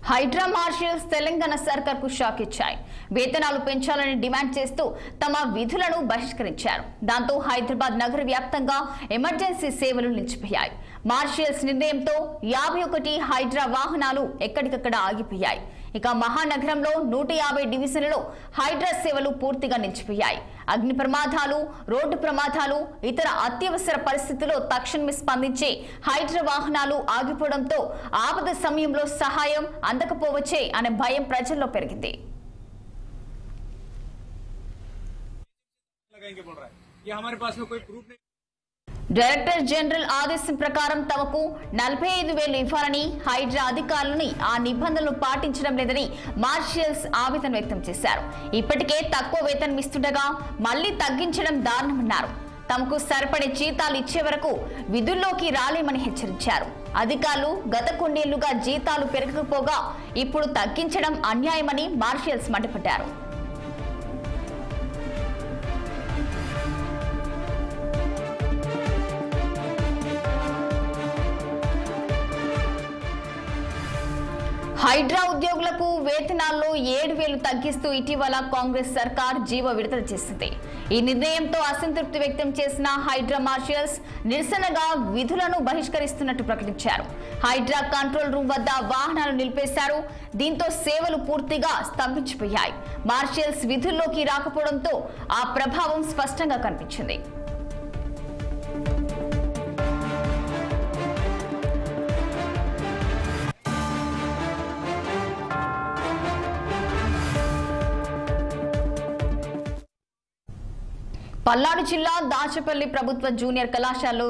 Hydraa marshals Telangana సర్కార్కు shock ఇచ్చాయి. వేతనాలు పెంచాలని డిమాండ్ చేస్తూ తమ విధులను బహిష్కరించారు. దాంతో హైదరాబాద్ నగర వ్యాప్తంగా ఎమర్జెన్సీ సేవలు నిలిచిపోయాయి. మార్షల్స్ నిర్ణయంతో 51 హైడ్రా వాహనాలు ఎక్కడికక్కడ ఆగిపోయాయి. ఇక మహానగరంలో 150 డివిజన్లలో హైడ్రా సేవలు పూర్తిగా నిలిచిపోయాయి. అగ్ని ప్రమాదాలు, రోడ్డు ప్రమాదాలు, ఇతర అత్యవసర పరిస్థితుల్లో తక్షణమే స్పందించే హైడ్రా వాహనాలు ఆగిపోవడంతో ఆపద సమయంలో సహాయం అందకపోవచ్చే అనే భయం ప్రజల్లో పెరిగింది. డైరెక్టర్ జనరల్ ఆదేశం ప్రకారం తమకు 45,000 ఇవ్వాలని హైడ్రా అధికారులని ఆ నిబంధనలు పాటించడం లేదని మార్షల్స్ ఆవేదన వ్యక్తం చేశారు. ఇప్పటికే తక్కువ వేతనం ఇస్తుండగా మళ్లీ తగ్గించడం దారుణమన్నారు. తమకు సరిపడే జీతాలు ఇచ్చే వరకు విధుల్లోకి రాలేమని హెచ్చరించారు. అధికారులు గత కొన్నేళ్లుగా జీతాలు పెరగకపోగా ఇప్పుడు తగ్గించడం అన్యాయమని మార్షల్స్ మండిపడ్డారు. హైడ్రా ఉద్యోగులకు వేతనాల్లో 7,000 తగ్గిస్తూ ఇటీవల కాంగ్రెస్ సర్కార్ జీవో విడుదల చేసింది. ఈ నిర్ణయంతో అసంతృప్తి వ్యక్తం చేసిన హైడ్రా మార్షల్స్ నిరసనగా విధులను బహిష్కరిస్తున్నట్టు ప్రకటించారు. హైడ్రా కంట్రోల్ రూమ్ వద్ద వాహనాలు నిలిపేశారు. దీంతో సేవలు పూర్తిగా స్తంభించిపోయాయి. మార్షల్స్ విధుల్లోకి రాకపోవడంతో ఆ ప్రభావం స్పష్టంగా కనిపించింది. పల్నాడు జిల్లా దాచపల్లి ప్రభుత్వ జూనియర్ కళాశాలలో